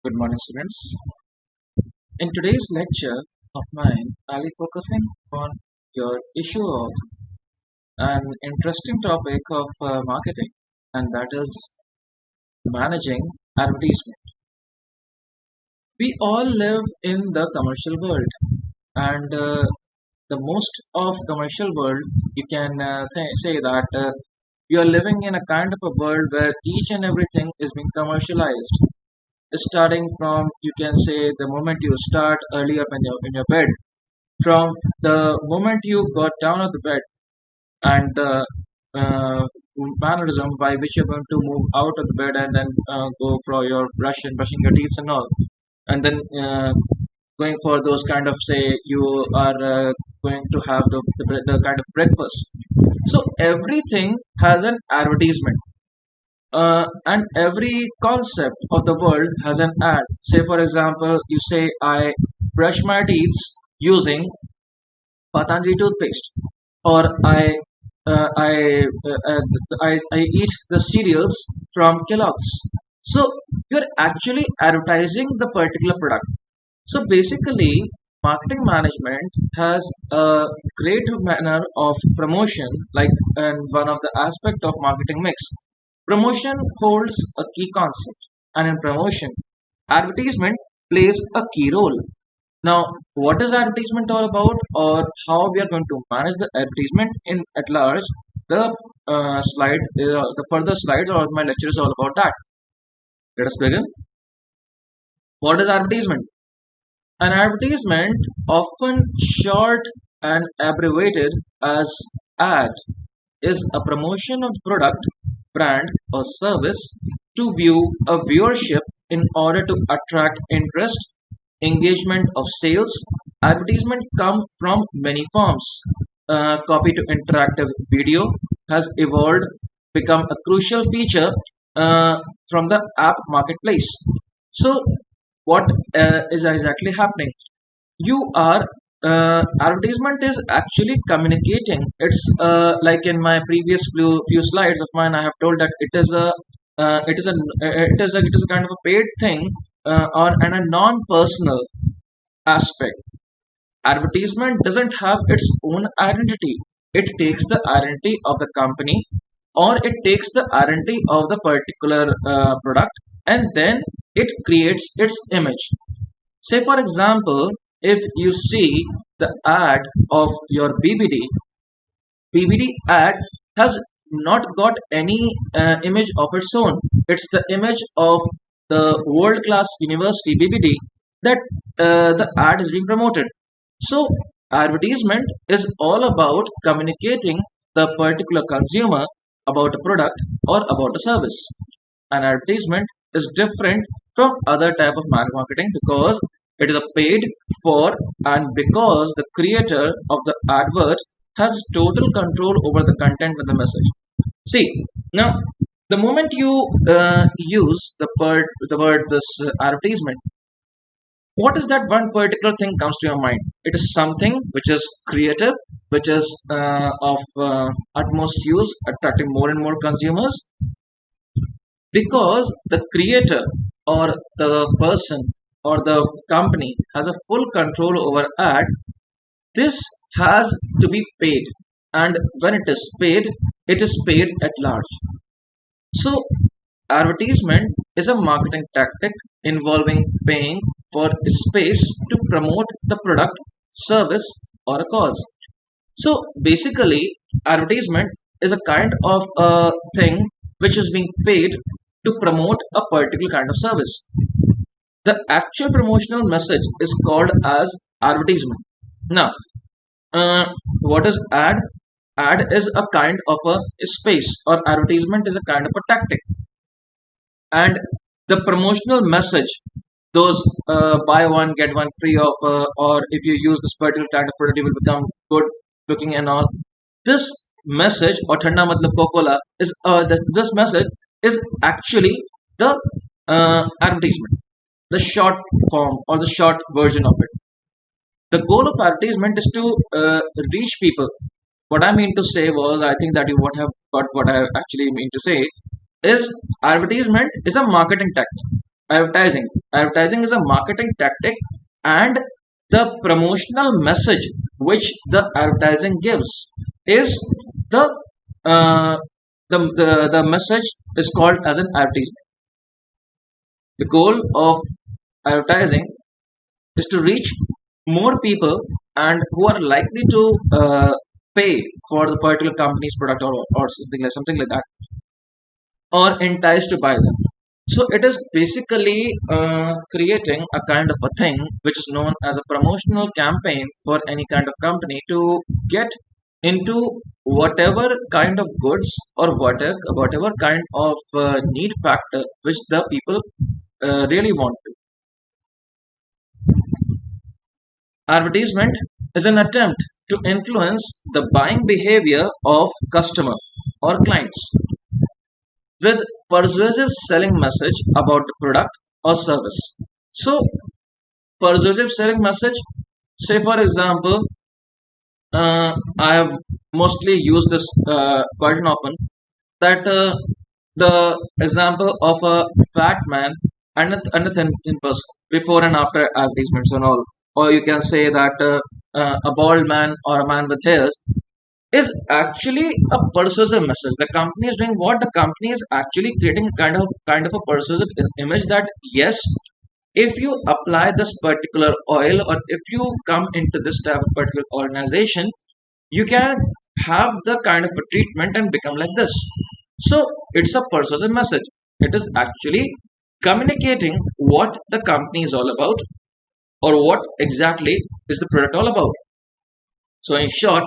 Good morning, students. In today's lecture of mine, I'll be focusing on your issue of an interesting topic of marketing, and that is managing advertisement. We all live in the commercial world, and the most of commercial world, you can say that we are living in a kind of a world where each and everything is being commercialized, starting from, you can say, the moment you start early up in your bed, from the moment you got down of the bed, and the uh, mannerism by which you're going to move out of the bed and then go for your brushing your teeth and all, and then going for those kind of, say, you are going to have the kind of breakfast. So everything has an advertisement, and every concept of the world has an ad. Say, for example, you say, I brush my teeth using Patanjali toothpaste, or I eat the cereals from Kellogg's. So you're actually advertising the particular product. So basically, marketing management has a great manner of promotion, like, and one of the aspect of marketing mix. Promotion holds a key concept, and in promotion, advertisement plays a key role. Now, what is advertisement all about, or how we are going to manage the advertisement in at large? The further slides or my lecture is all about that. Let us begin. What is advertisement? An advertisement, often short and abbreviated as ad, is a promotion of the product, brand, or service to view a viewership in order to attract interest, engagement of sales. Advertisement come from many forms. Copy to interactive video has evolved, become a crucial feature from the app marketplace. So, what is exactly happening? You are Advertisement is actually communicating. It's like in my previous few slides of mine, I have told that it is a kind of a paid thing, on and a non-personal aspect. Advertisement doesn't have its own identity. It takes the identity of the company, or it takes the identity of the particular product, and then it creates its image. Say, for example, if you see the ad of your BBD ad has not got any image of its own. It's the image of the world class university BBD that the ad is being promoted. So, advertisement is all about communicating the particular consumer about a product or about a service. An advertisement is different from other type of marketing because it is a paid for, and because the creator of the advert has total control over the content and the message. See, now, the moment you use the word this advertisement, what is that one particular thing comes to your mind? It is something which is creative, which is of utmost use, attracting more and more consumers, because the creator or the person or the company has a full control over ad. This has to be paid, and when it is paid at large. So advertisement is a marketing tactic involving paying for space to promote the product, service, or a cause. So basically, advertisement is a kind of a thing which is being paid to promote a particular kind of service. The actual promotional message is called as advertisement. Now, what is ad? Ad is a kind of a space, or advertisement is a kind of a tactic, and the promotional message, those buy one get one free offer, or if you use this particular kind of product you will become good looking and all. This message, or thanda matlab coca, is this message is actually the advertisement, the short form or the short version of it. The goal of advertisement is to reach people. What I mean to say was, I think that you would have got what I actually mean to say is, advertisement is a marketing tactic, Advertising. Advertising is a marketing tactic, and the promotional message which the advertising gives is the uh, the message is called as an advertisement. The goal of advertising is to reach more people and who are likely to pay for the particular company's product, or something like that, or entice to buy them. So it is basically creating a kind of a thing which is known as a promotional campaign for any kind of company to get into whatever kind of goods or whatever kind of need factor which the people really want to. Advertisement is an attempt to influence the buying behavior of customer or clients with persuasive selling message about the product or service. So persuasive selling message, say for example, I have mostly used this quite often, that the example of a fat man and a thin person before and after advertisements and all, or you can say that a bald man or a man with hairs is actually a persuasive message. The company is doing what? The company is actually creating a kind of a persuasive image that yes, if you apply this particular oil, or if you come into this type of particular organization, you can have the kind of a treatment and become like this. So it's a persuasive message. It is actually communicating what the company is all about, or what exactly is the product all about. So in short,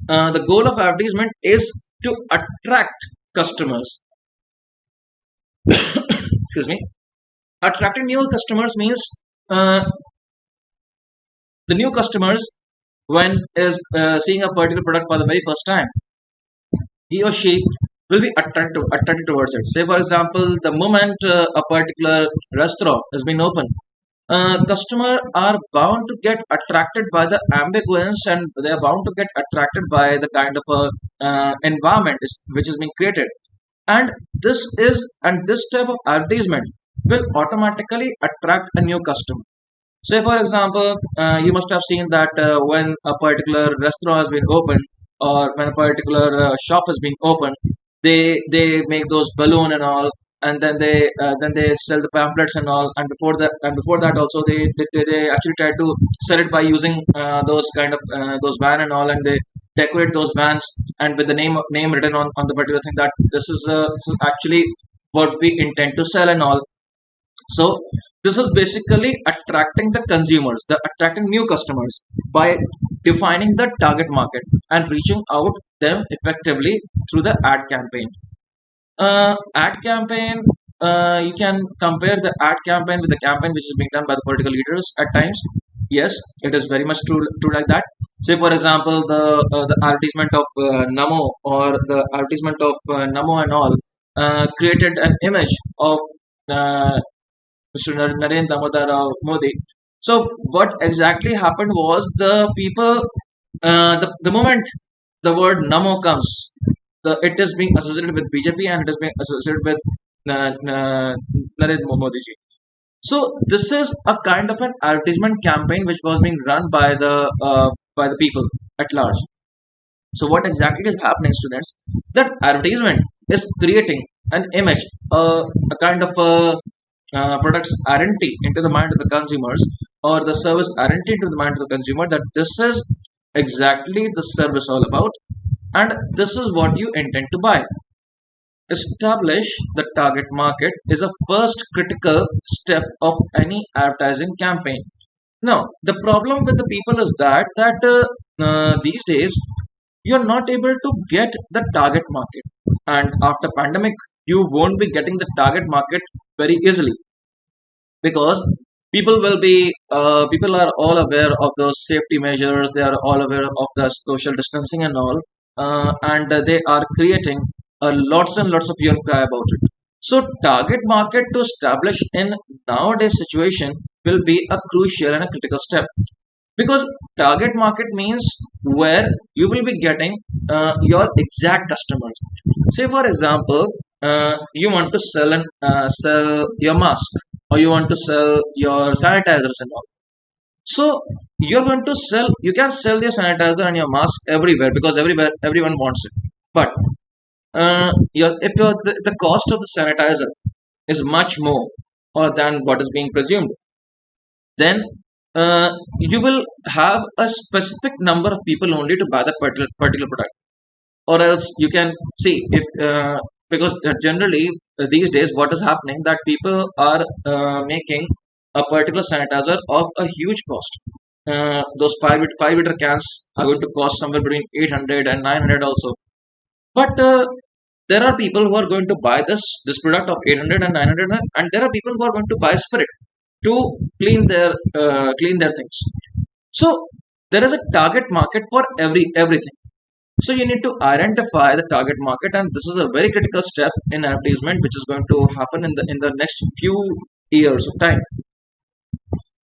the goal of advertisement is to attract customers. Excuse me. Attracting new customers means uh, the new customers, when is seeing a particular product for the very first time, he or she will be attracted towards it. Say for example, the moment a particular restaurant has been opened, customer are bound to get attracted by the ambience, and they are bound to get attracted by the kind of a environment which is being created. And this type of advertisement will automatically attract a new customer. Say, for example, you must have seen that when a particular restaurant has been opened, or when a particular shop has been opened, they make those balloon and all, and then they sell the pamphlets and all. And before that also, they actually try to sell it by using those kind of those van and all, and they decorate those vans and with the name written on the particular thing, that this is actually what we intend to sell and all. So this is basically attracting the consumers, the attracting new customers by defining the target market and reaching out them effectively through the ad campaign. Ad campaign, you can compare the ad campaign with the campaign which is being done by the political leaders at times. Yes, it is very much true like that. Say for example, the advertisement of Namo, or the advertisement of Namo and all, created an image of Mr. Narendra Damodar Rao Modi. So what exactly happened was, the people, the moment the word Namo comes, it is being associated with BJP, and it is being associated with Narendra Modi ji. So this is a kind of an advertisement campaign which was being run by the people at large. So what exactly is happening, students? That advertisement is creating an image, a kind of a product's identity into the mind of the consumers, or the service identity into the mind of the consumer, that this is exactly the service all about, and this is what you intend to buy. Establish the target market is a first critical step of any advertising campaign. Now, the problem with the people is that these days you're not able to get the target market, and after pandemic, you won't be getting the target market very easily, because people are all aware of those safety measures. They are all aware of the social distancing and all, and they are creating lots and lots of hue and cry about it. So target market to establish in nowadays situation will be a crucial and a critical step, because target market means where you will be getting your exact customers. Say for example, you want to sell your mask. or you want to sell your sanitizers and all. So you're going to sell. You can sell your sanitizer and your mask everywhere because everywhere everyone wants it. But if the cost of the sanitizer is much more or than what is being presumed, then you will have a specific number of people only to buy that particular product, or else you can see if because generally these days what is happening that people are making a particular sanitizer of a huge cost. Those 5 liter cans are going to cost somewhere between 800 and 900 also. But there are people who are going to buy this product of 800 and 900, and there are people who are going to buy spirit to clean their things. So there is a target market for everything. So you need to identify the target market, and this is a very critical step in advertisement, which is going to happen in the next few years of time.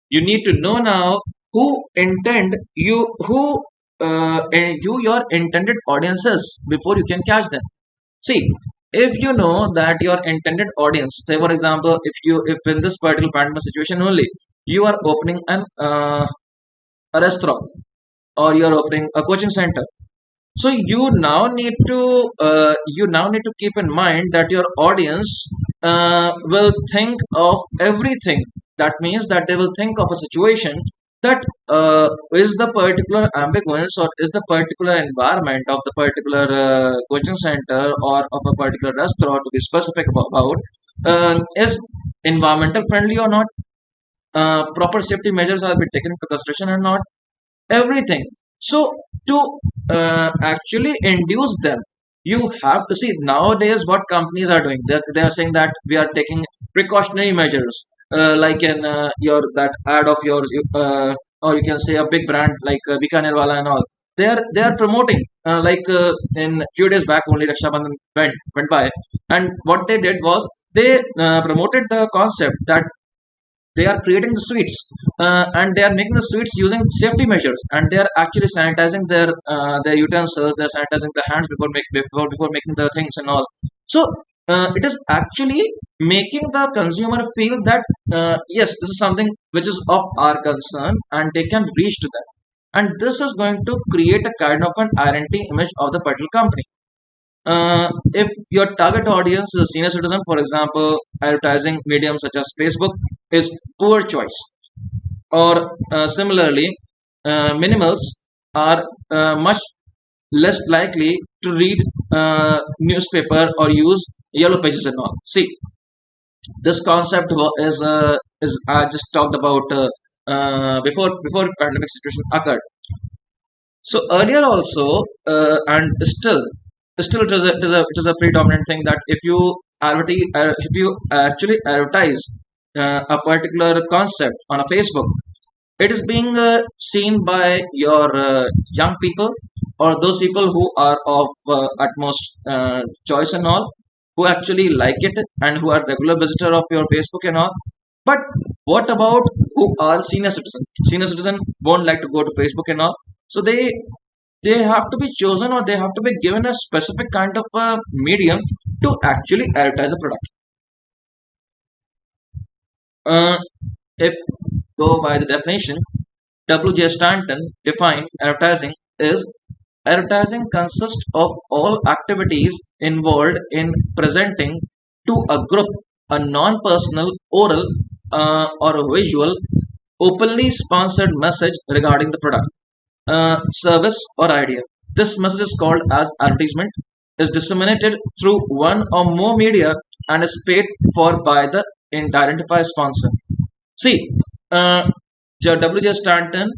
You need to know now who intend you who and you your intended audiences before you can catch them. See, if you know that your intended audience, say for example, if in this particular pandemic situation only, you are opening a restaurant or you are opening a coaching center, so you now need to keep in mind that your audience will think of everything. That means that they will think of a situation that is the particular ambivalence or is the particular environment of the particular coaching center or of a particular restaurant, to be specific about, is environmental friendly or not, proper safety measures are being taken into consideration or not, everything. So to actually induce them, you have to see nowadays what companies are doing. They are saying that we are taking precautionary measures, like in your that ad of yours, or you can say a big brand like Bikanerwala and all. They are promoting in few days back only Raksha Bandhan went by, and what they did was they promoted the concept that they are creating the sweets, and they are making the sweets using safety measures, and they are actually sanitizing their utensils. They are sanitizing the hands before making the things and all. So it is actually making the consumer feel that yes, this is something which is of our concern and they can reach to them, and this is going to create a kind of an identity image of the particular company. If your target audience is a senior citizen, for example, advertising mediums such as Facebook is poor choice. Or similarly, minimals are much less likely to read newspaper or use yellow pages and all. See, this concept is I just talked about before pandemic situation occurred. So earlier also, and still it is a predominant thing that if you actually advertise a particular concept on a Facebook, it is being seen by your young people or those people who are of utmost choice and all, who actually like it and who are regular visitor of your Facebook and all. But what about who are senior citizen? Senior citizen won't like to go to Facebook and all, so they have to be chosen or they have to be given a specific kind of medium to actually advertise a product. Uh, if go by the definition, W.J. Stanton defined advertising consists of all activities involved in presenting to a group a non-personal, oral, or a visual, openly sponsored message regarding the product, service, or idea. This message is called as advertisement, is disseminated through one or more media, and is paid for by the identified sponsor. See, uh, W.J. Stanton,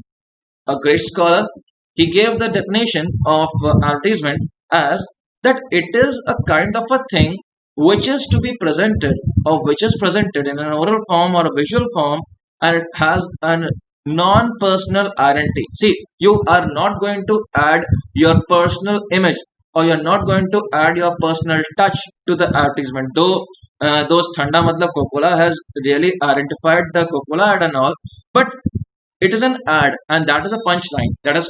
a great scholar, he gave the definition of advertisement as that it is a kind of a thing which is to be presented or which is presented in an oral form or a visual form, and it has a non-personal identity. See, you are not going to add your personal image or you're not going to add your personal touch to the advertisement, though those Thanda Matlab Coca-Cola has really identified the Coca-Cola ad and all, but it is an ad and that is a punchline that has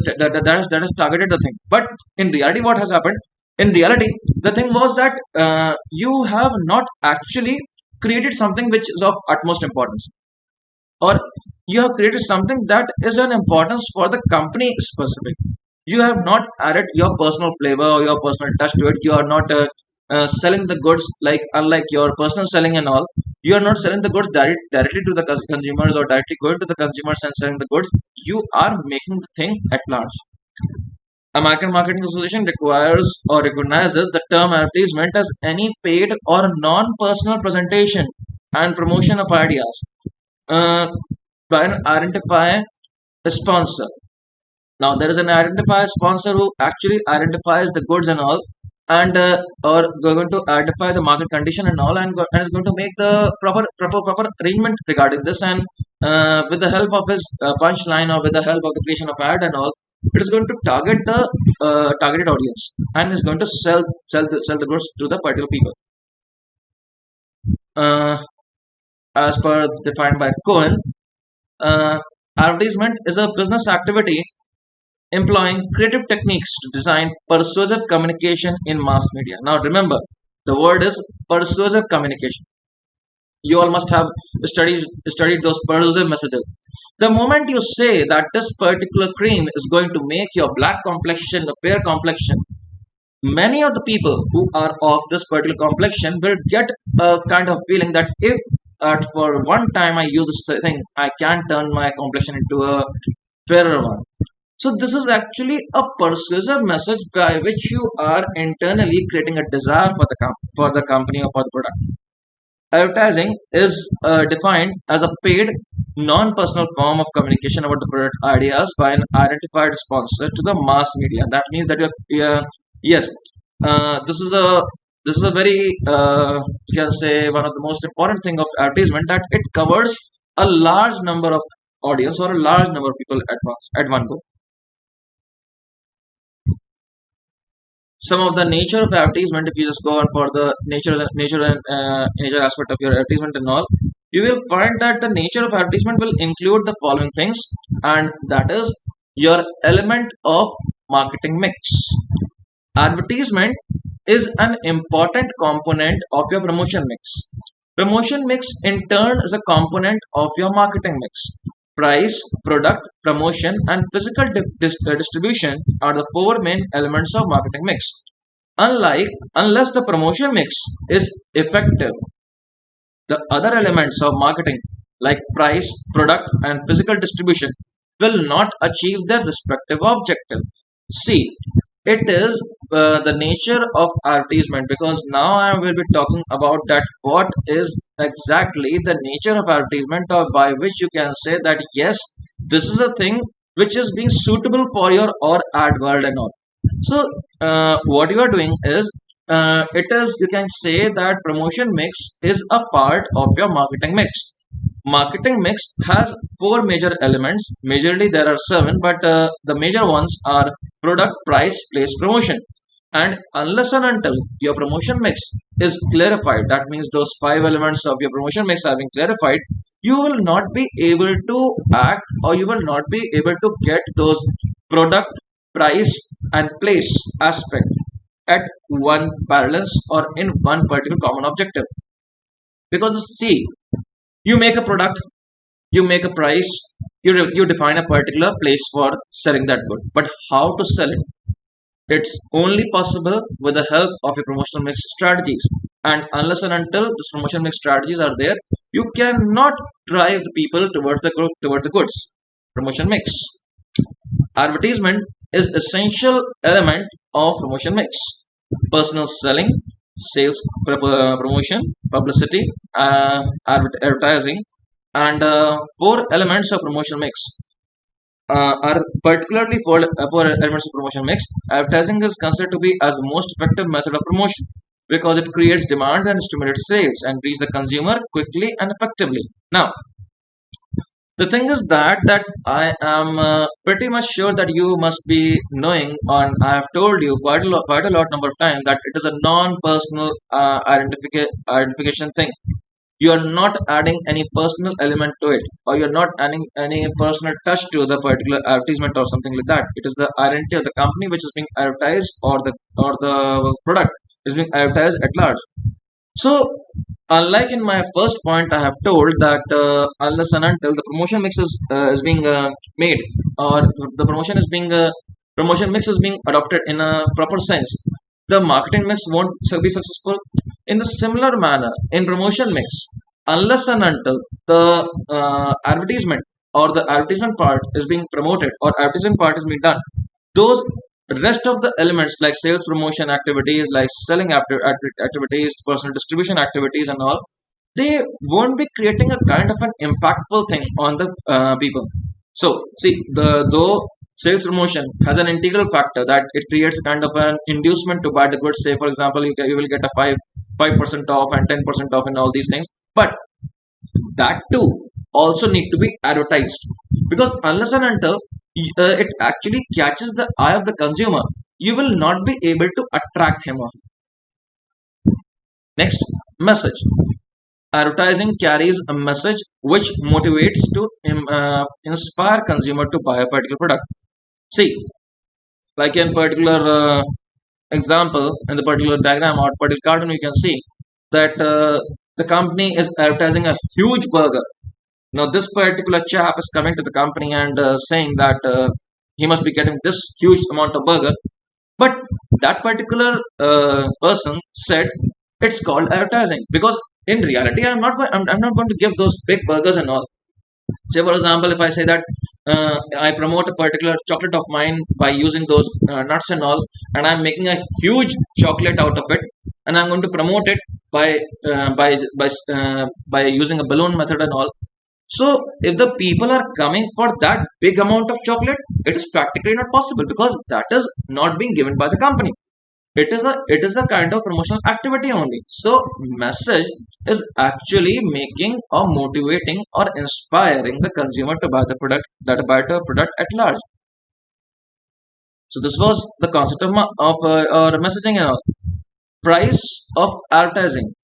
targeted the thing. But in reality, what has happened? In reality, the thing was that you have not actually created something which is of utmost importance, or you have created something that is an importance for the company specific. You have not added your personal flavor or your personal touch to it. You are not selling the goods, like unlike your personal selling and all. You are not selling the goods directly to the consumers, or directly going to the consumers and selling the goods. You are making the thing at large. American Marketing Association requires or recognizes the term advertisement as any paid or non-personal presentation and promotion of ideas uh, by an identify a sponsor. Now there is an identifier sponsor who actually identifies the goods and all, and or going to identify the market condition and all, and is going to make the proper arrangement regarding this, and with the help of his punchline, or with the help of the creation of ad and all, it is going to target the targeted audience, and is going to sell the goods to the particular people. Uh, as per defined by Cohen, uh, advertisement is a business activity employing creative techniques to design persuasive communication in mass media. Now, remember, the word is persuasive communication. You all must have studied those persuasive messages. The moment you say that this particular cream is going to make your black complexion a fair complexion, many of the people who are of this particular complexion will get a kind of feeling that if for one time I use this thing, I can turn my complexion into a fairer one. So this is actually a persuasive message by which you are internally creating a desire for for the company or for the product. Advertising is defined as a paid, non-personal form of communication about the product ideas by an identified sponsor to the mass media. That means that yes, this is a very you can say one of the most important thing of advertisement, that it covers a large number of audience, or a large number of people at one go. Some of the nature of advertisement, if you just go on for the nature aspect of your advertisement and all, you will find that the nature of advertisement will include the following things, and that is your element of marketing mix. Advertisement is an important component of your promotion mix. Promotion mix in turn is a component of your marketing mix. Price, product, promotion, and physical distribution are the four main elements of marketing mix. Unless the promotion mix is effective, the other elements of marketing, like price, product, and physical distribution, will not achieve their respective objective. See, it is the nature of advertisement, because now I will be talking about that what is exactly the nature of advertisement, or by which you can say that yes, this is a thing which is being suitable for your or ad world and all. So what you are doing is, it is, you can say that promotion mix is a part of your marketing mix. Marketing mix has four major elements. Majorly there are seven, but the major ones are product, price, place, promotion. And unless and until your promotion mix is clarified, that means those five elements of your promotion mix are being clarified, you will not be able to act, or you will not be able to get those product, price, and place aspect at one balance, or in one particular common objective. Because see, you make a product, you make a price, you define a particular place for selling that good, but how to sell it, it's only possible with the help of your promotional mix strategies. And unless and until this promotional mix strategies are there, you cannot drive the people towards towards the goods. Promotion mix. Advertisement is essential element of promotion mix. Personal selling, sales, promotion, publicity, advertising, and four elements of promotion mix are particularly for elements of promotion mix. Advertising is considered to be as the most effective method of promotion, because it creates demand and stimulates sales and reach the consumer quickly and effectively. Now, the thing is that I am pretty much sure that you must be knowing, and I have told you quite a lot number of times, that it is a non-personal identification thing. You are not adding any personal element to it, or you're not adding any personal touch to the particular advertisement or something like that. It is the identity of the company which is being advertised, or the product is being advertised at large. So, unlike in my first point, I have told that unless and until the promotion mix is being made, or the promotion mix is being adopted in a proper sense, the marketing mix won't be successful. In the similar manner, in promotion mix, unless and until the advertisement or the advertisement part is being promoted or advertisement part is being done, those rest of the elements like sales promotion activities, like selling activities, personal distribution activities, and all, they won't be creating a kind of an impactful thing on the people. So, see, the though sales promotion has an integral factor that it creates a kind of an inducement to buy the goods. Say, for example, you will get a 5% off and 10% off and all these things. But that too also need to be advertised, because unless and until it actually catches the eye of the consumer, you will not be able to attract him or her. Next, message. Advertising carries a message which motivates to inspire consumer to buy a particular product. See, like in particular example, in the particular diagram or particular cartoon, you can see that the company is advertising a huge burger. Now, this particular chap is coming to the company and saying that he must be getting this huge amount of burger. But that particular person said it's called advertising, because in reality, I'm not going to give those big burgers and all. Say, for example, if I say that I promote a particular chocolate of mine by using those nuts and all, and I'm making a huge chocolate out of it, and I'm going to promote it by by using a balloon method and all. So, if the people are coming for that big amount of chocolate, it is practically not possible, because that is not being given by the company. It is a kind of promotional activity only. So, message is actually making or motivating or inspiring the consumer to buy the product, that buy the product at large. So, this was the concept of or messaging and all. Price of advertising.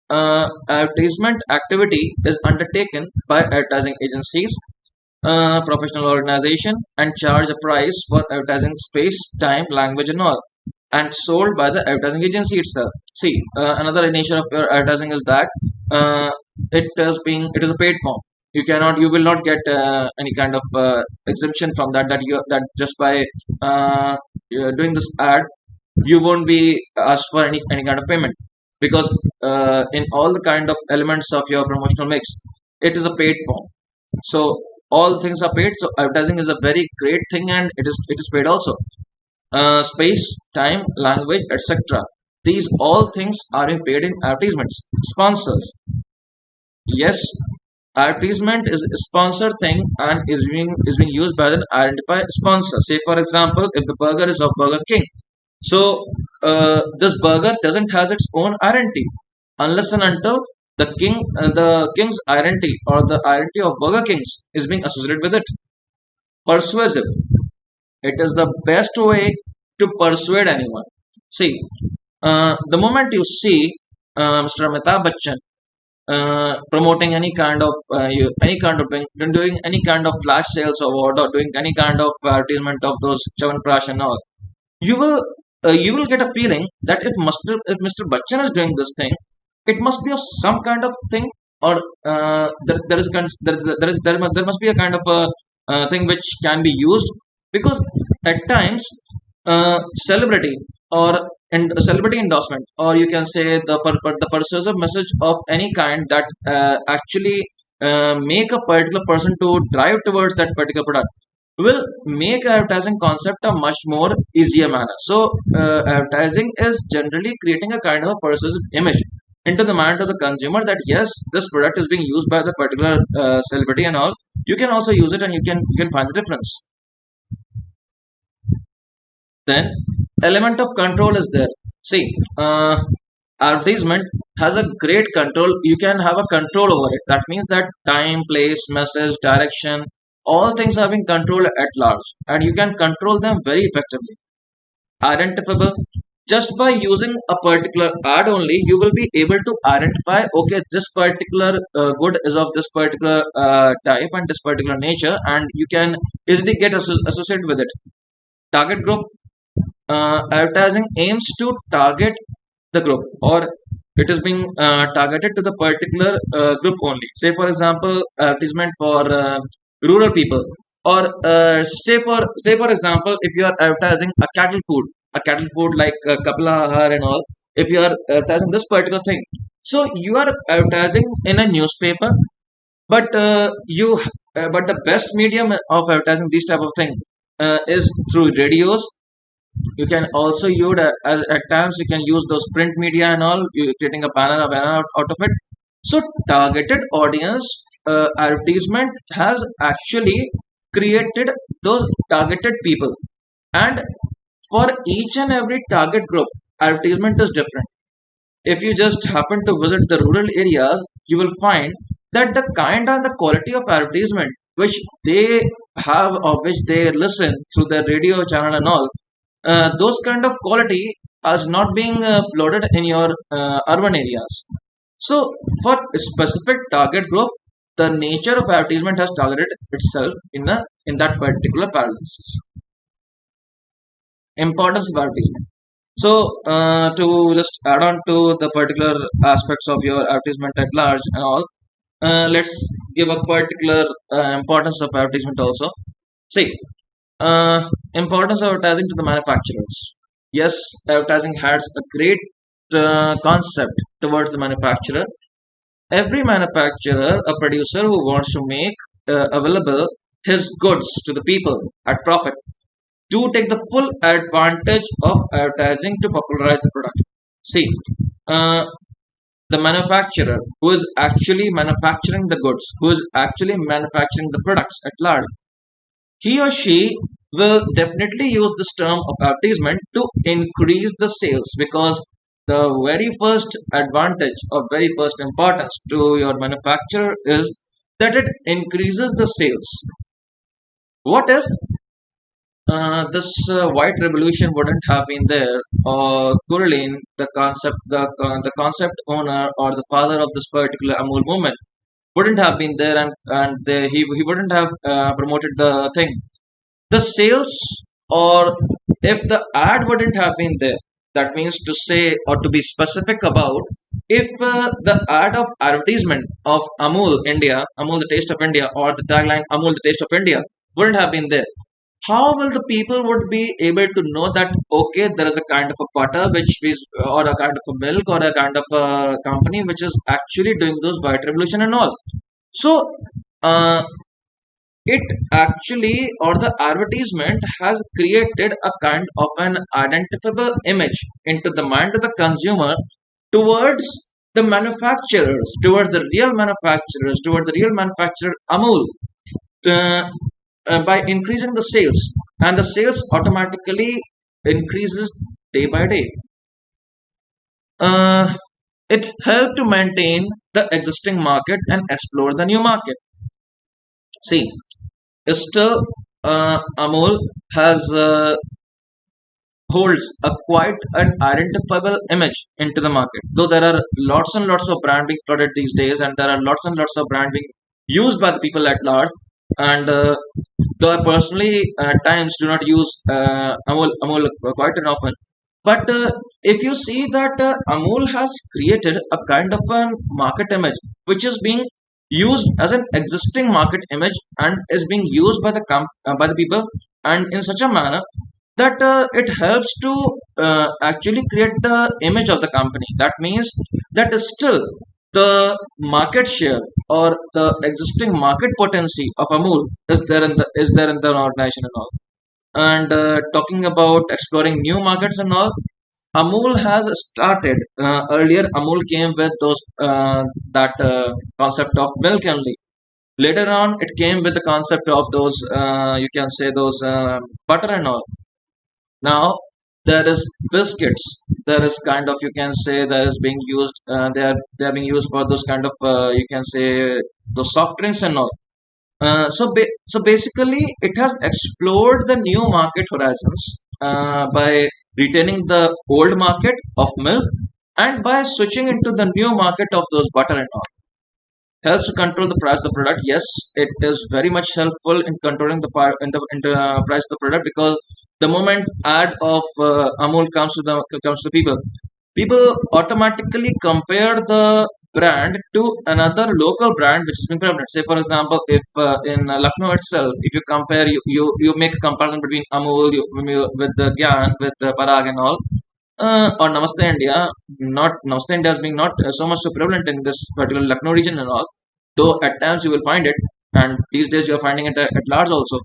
Advertisement activity is undertaken by advertising agencies, professional organization, and charge a price for advertising space, time, language, and all, and sold by the advertising agency itself. See, another nature of your advertising is that it is a paid form. You will not get any kind of exemption from that. That just by doing this ad, you won't be asked for any kind of payment, because in all the kind of elements of your promotional mix, it is a paid form. So all things are paid, so advertising is a very great thing, and it is paid also. Space, time, language, etc., these all things are being paid in advertisements. Sponsors. Yes, advertisement is a sponsored thing and is being used by an identified sponsor. Say, for example, if the burger is of Burger King, so this burger doesn't has its own identity unless and until the king's identity or the identity of Burger King's is being associated with it. Persuasive. It is the best way to persuade anyone. See, the moment you see Mr. Amitabh Bachchan promoting any kind of doing any kind of flash sales award or doing any kind of advertisement of those Chavanprash and all, you will get a feeling that if Mr. Bachchan is doing this thing, it must be of some kind of thing, or there is there must be a kind of a thing which can be used, because at times celebrity or and celebrity endorsement, or you can say the persuasive message of any kind that actually make a particular person to drive towards that particular product, will make advertising concept a much more easier manner. So advertising is generally creating a kind of a persuasive image into the mind of the consumer that yes, this product is being used by the particular celebrity and all. You can also use it, and you can find the difference. Then element of control is there. See, advertisement has a great control. You can have a control over it. That means that time, place, message, direction, all things are being controlled at large, and you can control them very effectively. Identifiable. Just by using a particular ad only, you will be able to identify, okay, this particular good is of this particular type and this particular nature, and you can easily get associated with it. Target group. Advertising aims to target the group, or It is being targeted to the particular group only. Say for example, advertisement for rural people, or say for example, if you are advertising a cattle food like Kapla Ahar and all, if you are advertising this particular thing, so you are advertising in a newspaper, but but the best medium of advertising these type of thing is through radios. You can also use at times you can use those print media and all, you creating a banner out of it. So targeted audience advertisement has actually created those targeted people, and for each and every target group, advertisement is different. If you just happen to visit the rural areas, you will find that the kind and the quality of advertisement which they have or which they listen through the radio channel and all, those kind of quality is not being floated in your urban areas. So for a specific target group, the nature of advertisement has targeted itself in that particular paralysis. Importance of advertisement. So to just add on to the particular aspects of your advertisement at large and all, let's give a particular importance of advertisement also. See, importance of advertising to the manufacturers. Yes, advertising has a great concept towards the manufacturer. Every manufacturer, a producer who wants to make available his goods to the people at profit, to take the full advantage of advertising to popularize the product. See, uh, the manufacturer who is actually manufacturing the goods, who is actually manufacturing the products at large, he or she will definitely use this term of advertisement to increase the sales, because the very first advantage or very first importance to your manufacturer is that it increases the sales. What if this white revolution wouldn't have been there, or Kurlin, the concept owner or the father of this particular Amul movement, wouldn't have been there, he wouldn't have promoted the thing, the sales, or if the ad wouldn't have been there, that means to say or to be specific about, if the ad of advertisement of Amul India, Amul the taste of India, or the tagline Amul the taste of India wouldn't have been there, how will the people would be able to know that okay, there is a kind of a butter which is, or a kind of a milk, or a kind of a company which is actually doing those white revolution and all. So uh, it actually, or the advertisement has created a kind of an identifiable image into the mind of the consumer towards the manufacturers, towards the real manufacturers, towards the real manufacturer Amul, uh, by increasing the sales, and the sales automatically increases day by day. uh, it helped to maintain the existing market and explore the new market. See, still Amul has holds a quite an identifiable image into the market, though there are lots and lots of brand being flooded these days, and there are lots and lots of brand being used by the people at large. And though I personally at times do not use Amul quite an often, but if you see that Amul has created a kind of a market image which is being used as an existing market image, and is being used by by the people, and in such a manner that it helps to actually create the image of the company. That means that is still the market share or the existing market potency of Amul is there in the organization and all. And talking about exploring new markets and all, Amul has started earlier. Amul came with those that concept of milk only. Later on, it came with the concept of those you can say those butter and all. Now there is biscuits. There is kind of, you can say, that is being used. They are being used for those kind of you can say those soft drinks and all. So basically, it has explored the new market horizons by retaining the old market of milk, and by switching into the new market of those butter and all. Helps to control the price of the product. Yes, it is very much helpful in controlling in the price of the product, because the moment ad of Amul comes to people, people automatically compare the brand to another local brand which is being prevalent. Say, for example, if in Lucknow itself, if you compare, you make a comparison between Amul with the Gyan, with the Parag and all, or Namaste India, not Namaste India as being not so much so prevalent in this particular Lucknow region and all, though at times you will find it, and these days you are finding it at large also.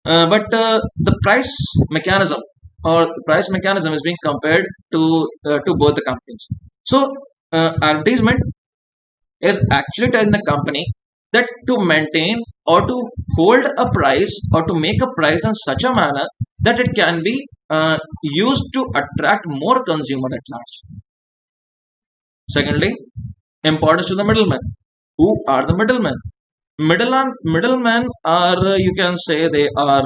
But the price mechanism or the price mechanism is being compared to both the companies. So advertisement is actually telling the company that to maintain or to hold a price or to make a price in such a manner that it can be used to attract more consumer at large. Secondly, importance to the middlemen. Who are the middlemen? Middlemen are, you can say, they are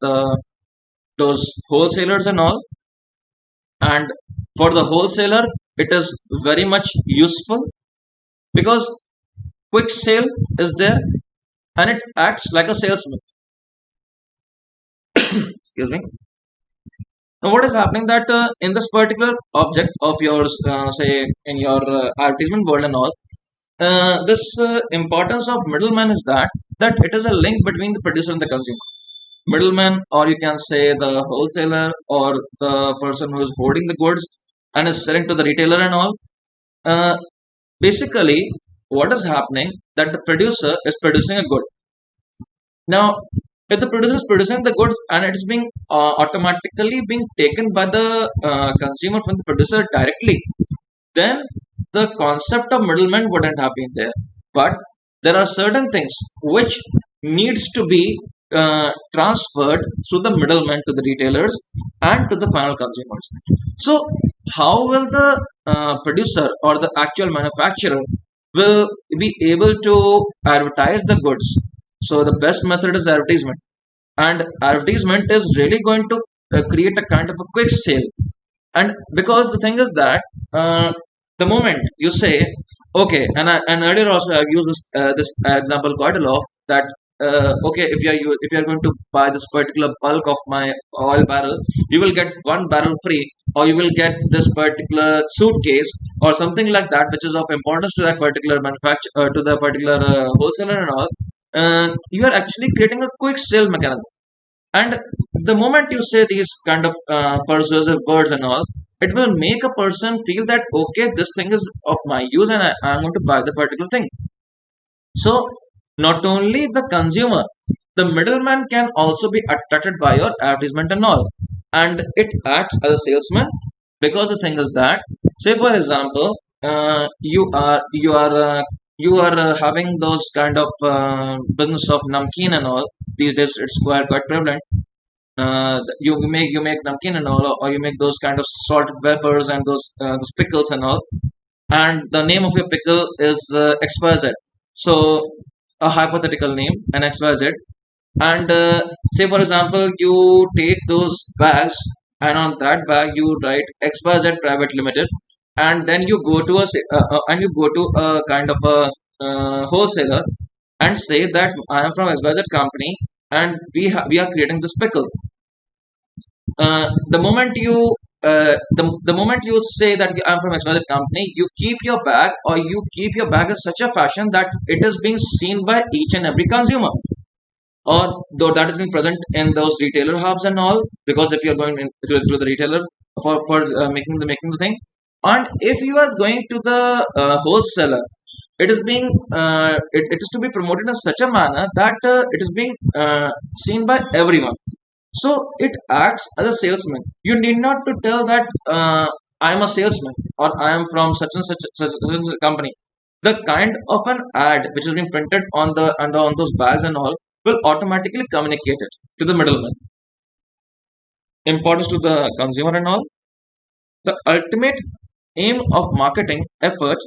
the those wholesalers and all. And for the wholesaler, it is very much useful because quick sale is there and it acts like a salesman. Excuse me. Now, what is happening that in this particular object of yours, say in your advertisement world and all, this importance of middleman is that it is a link between the producer and the consumer. Middleman, or you can say the wholesaler or the person who is holding the goods and is selling to the retailer and all. Uh, Basically, what is happening that the producer is producing a good. Now, if the producer is producing the goods and it is being automatically being taken by the consumer from the producer directly, then the concept of middleman wouldn't have been there. But there are certain things which needs to be transferred through the middleman to the retailers and to the final consumers. So, how will the producer or the actual manufacturer will be able to advertise the goods? So, the best method is advertisement, and advertisement is really going to create a kind of a quick sale. And because the thing is that the moment you say, okay, and earlier also I've used this example quite a lot, that okay, if you are going to buy this particular bulk of my oil barrel, you will get one barrel free, or you will get this particular suitcase or something like that, which is of importance to that particular manufacturer, to the particular wholesaler and all. You are actually creating a quick sale mechanism. And the moment you say these kind of persuasive words and all, it will make a person feel that okay, this thing is of my use and I'm going to buy the particular thing. So not only the consumer, the middleman can also be attracted by your advertisement and all, and it acts as a salesman. Because the thing is that, say for example, you are having those kind of business of namkeen and all. These days it's quite prevalent. You make namkeen and all, or you make those kind of salted peppers and those pickles and all, and the name of your pickle is XYZ. So a hypothetical name, an XYZ, and say for example you take those bags, and on that bag you write XYZ Private Limited, and then you go to a kind of a wholesaler and say that I am from XYZ company, and we are creating this pickle. The moment the moment you say that I'm from XYZ company, you keep your bag, or you keep your bag in such a fashion that it is being seen by each and every consumer, or though that is being present in those retailer hubs and all. Because if you are going to the retailer for making the thing, and if you are going to the wholesaler, it is being it is to be promoted in such a manner that it is being seen by everyone. So it acts as a salesman. You need not to tell that I am a salesman or I am from such and such company. The kind of an ad which is being printed on those bags and all will automatically communicate it to the middleman. Importance to the consumer and all. The ultimate aim of marketing effort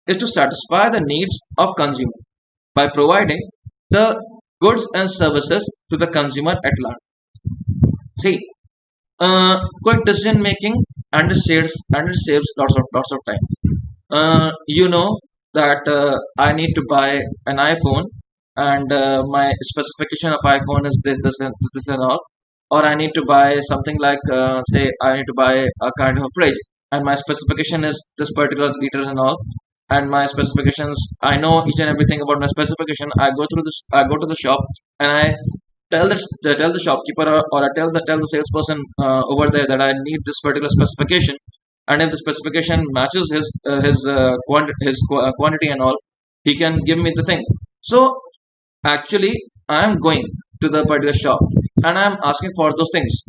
is to satisfy the needs of consumer by providing the goods and services to the consumer at large. See, quick decision making, and it saves lots of time. You know that I need to buy an iPhone, and my specification of iPhone is this and all, or I need to buy something like say I need to buy a kind of a fridge, and my specification is this particular liters and all, and my specifications, I know each and everything about my specification. I go to the shop, and I tell the shopkeeper, or I tell the salesperson over there that I need this particular specification, and if the specification matches his quantity and all, he can give me the thing. So actually, I am going to the particular shop, and I am asking for those things.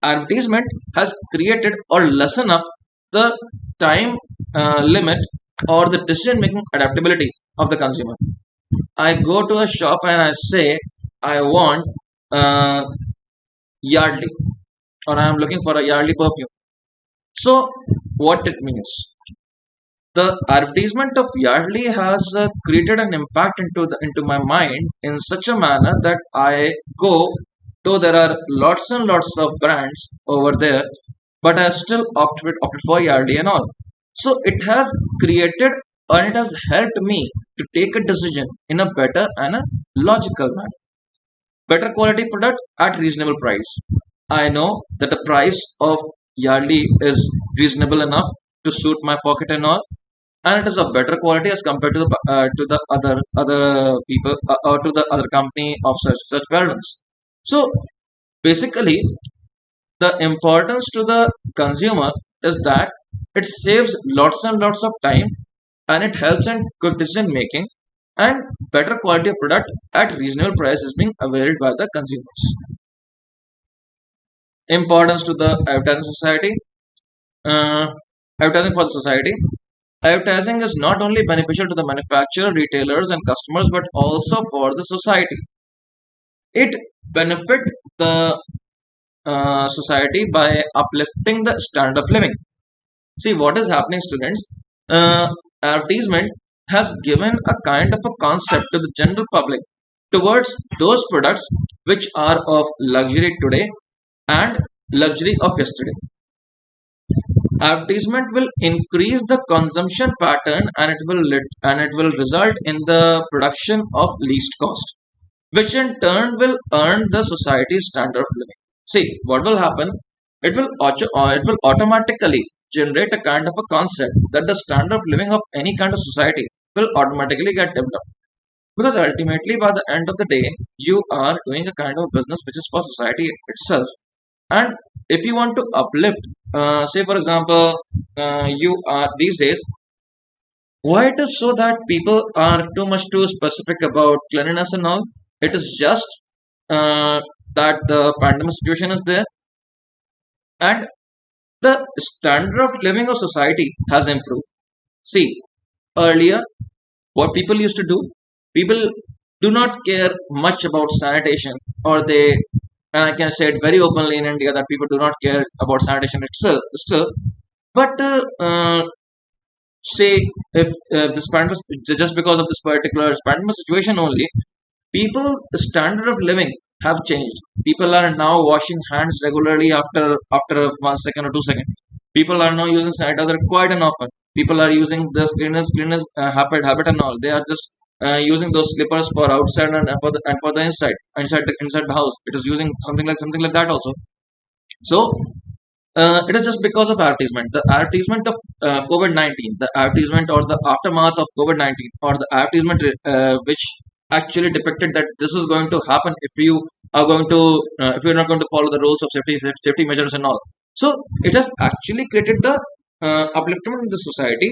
Advertisement has created or lessen up the time limit or the decision making adaptability of the consumer. I go to a shop and I say I want uh, Yardley, or I am looking for a Yardley perfume. So what it means? The advertisement of Yardley has created an impact into my mind in such a manner that I go, though there are lots and lots of brands over there, but I still opted for Yardley and all. So it has created, and it has helped me to take a decision in a better and a logical manner. Better quality product at reasonable price. I know that the price of Yardley is reasonable enough to suit my pocket and all, and it is of better quality as compared to the other people, or to the other company of such brands. So basically, the importance to the consumer is that it saves lots and lots of time, and it helps in quick decision making, and better quality of product at reasonable price is being availed by the consumers. Importance to the advertising society. uh, Advertising for the society. Advertising is not only beneficial to the manufacturer, retailers, and customers, but also for the society. It benefit the society by uplifting the standard of living. See what is happening, students. Advertisement has given a kind of a concept to the general public towards those products which are of luxury today and luxury of yesterday. Advertisement will increase the consumption pattern, and it will result in the production of least cost, which in turn will earn the society's standard of living. See what will happen. It will automatically generate a kind of a concept that the standard of living of any kind of society will automatically get developed, because ultimately by the end of the day you are doing a kind of business which is for society itself. And if you want to uplift, say for example, you are these days, why it is so that people are too much too specific about cleanliness and all? It is just uh, that the pandemic situation is there, and the standard of living of society has improved. See, earlier, what people used to do, people do not care much about sanitation, or they, and I can say it very openly in India that people do not care about sanitation itself still. But say if this pandemic, just because of this particular pandemic situation only, people's standard of living have changed. People are now washing hands regularly after 1 second or 2 seconds. People are now using sanitizer quite an often. People are using this cleanliness habit and all. They are just using those slippers for outside, and for the inside the house. It is using something like that also. So it is just because of advertisement. The advertisement of COVID-19, the advertisement or the aftermath of COVID-19, or the advertisement which actually depicted that this is going to happen if you are going to, if you're not going to follow the rules of safety measures and all. So it has actually created the upliftment in the society.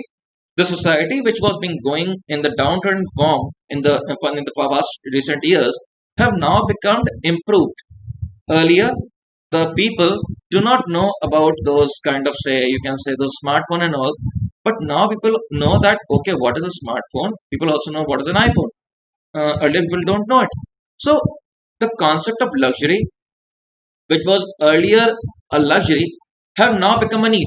The society which was being going in the downturn form in the past recent years have now become improved. Earlier, the people do not know about those kind of, say you can say, the smartphone and all, but now people know that okay, what is a smartphone. People also know what is an iPhone. Earlier people don't know it. So the concept of luxury, which was earlier a luxury, have now become a need,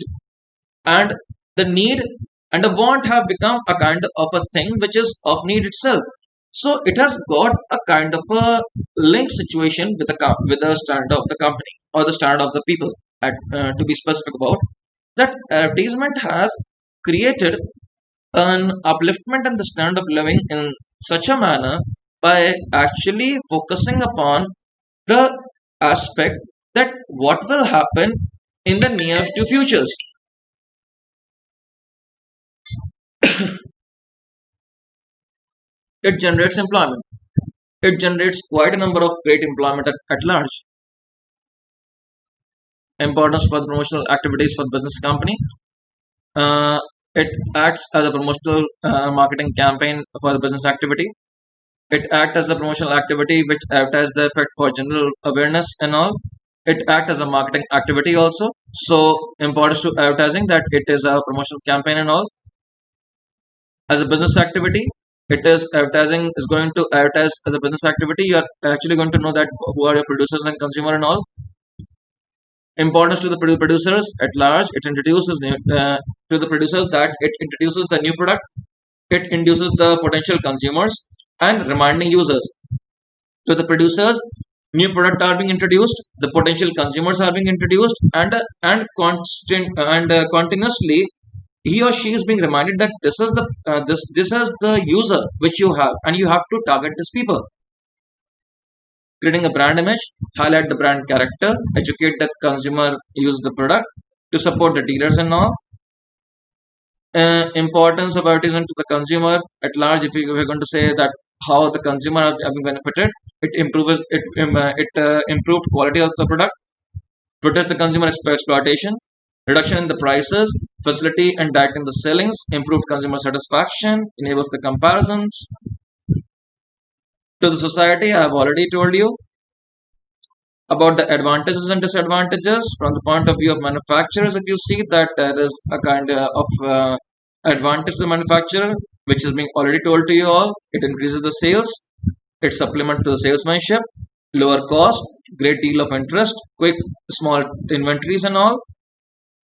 and the need and the want have become a kind of a thing which is of need itself. So it has got a kind of a link situation with with the standard of the company, or the standard of the people, to be specific about that. Advertisement has created an upliftment in the standard of living in such a manner by actually focusing upon the aspect that what will happen in the near to futures. It generates employment. It generates quite a number of great employment at large. Importance for the promotional activities for the business company. Uh, it acts as a promotional marketing campaign for the business activity. It acts as a promotional activity which advertise the effect for general awareness and all. It acts as a marketing activity also. So importance to advertising that it is a promotional campaign and all. As a business activity, it is advertising is going to advertise as a business activity. You are actually going to know that who are your producers and consumer and all. Importance to the producers at large. It introduces to the producers that it introduces the new product. It induces the potential consumers and reminding users. To the producers, new product are being introduced, the potential consumers are being introduced, and constant and continuously he or she is being reminded that this is the user which you have, and you have to target these people. Creating a brand image, highlight the brand character, educate the consumer, use the product to support the dealers and all. Importance of advertisement to the consumer at large. If we're going to say that how the consumer have been benefited, it improves improved quality of the product, protects the consumer exploitation, reduction in the prices, facility and direct in the sellings, improved consumer satisfaction, enables the comparisons. To the society, I have already told you about the advantages and disadvantages from the point of view of manufacturers. If you see that there is a kind of advantage to the manufacturer, which is being already told to you all, it increases the sales, it supplements to the salesmanship, lower cost, great deal of interest, quick small inventories and all.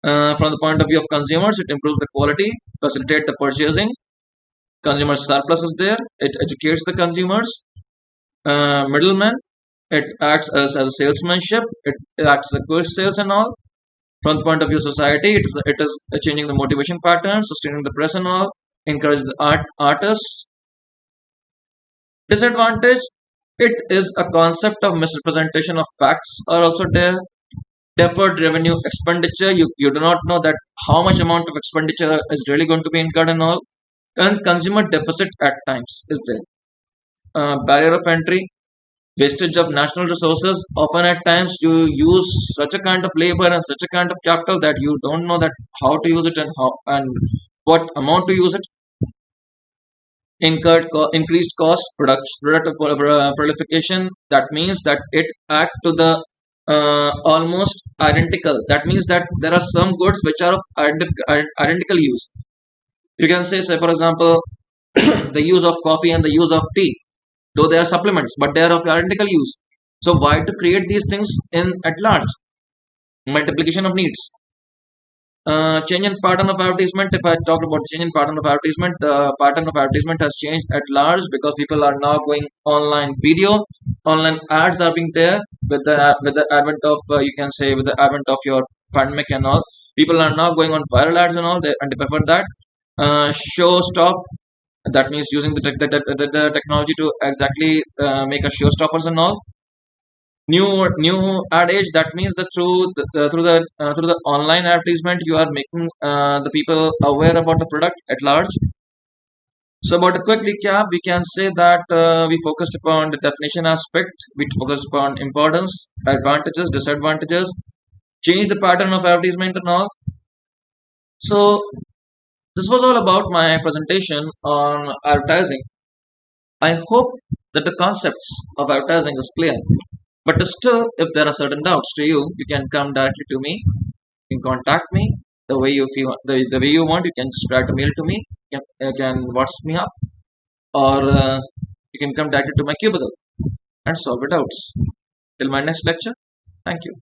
From the point of view of consumers, it improves the quality, facilitate the purchasing, consumer surplus is there, it educates the consumers. Middlemen, it acts as a salesmanship, it acts as a quick sales and all. From the point of view of society, it is changing the motivation patterns, sustaining the press and all, encourage the artists. Disadvantage, it is a concept of misrepresentation of facts are also there. Deferred revenue expenditure, you do not know that how much amount of expenditure is really going to be incurred and all. And consumer deficit at times is there. Barrier of entry, wastage of national resources. Often at times you use such a kind of labor and such a kind of capital that you don't know that how to use it and how and what amount to use it. Increased cost, product proliferation. That means that it act to the almost identical. That means that there are some goods which are of identical use. You can say for example, the use of coffee and the use of tea, though they are supplements, but they are of identical use. So why to create these things in at large? Multiplication of needs. Change in pattern of advertisement. If I talk about change in pattern of advertisement, the pattern of advertisement has changed at large because people are now going online video. Online ads are being there with the advent of you can say with the advent of your pandemic and all. People are now going on viral ads and all, and they prefer that. Show stop. That means using the technology to exactly make a showstoppers and all. New ad age. That means that through the online advertisement you are making the people aware about the product at large. So about a quick recap, we can say that we focused upon the definition aspect, we focused upon importance, advantages, disadvantages, change the pattern of advertisement and all. So this was all about my presentation on advertising. I hope that the concepts of advertising is clear. But still, if there are certain doubts to you, you can come directly to me. You can contact me the way you feel, the way you want. You can just write a mail to me. You can WhatsApp me up, or you can come directly to my cubicle and solve your doubts. Till my next lecture. Thank you.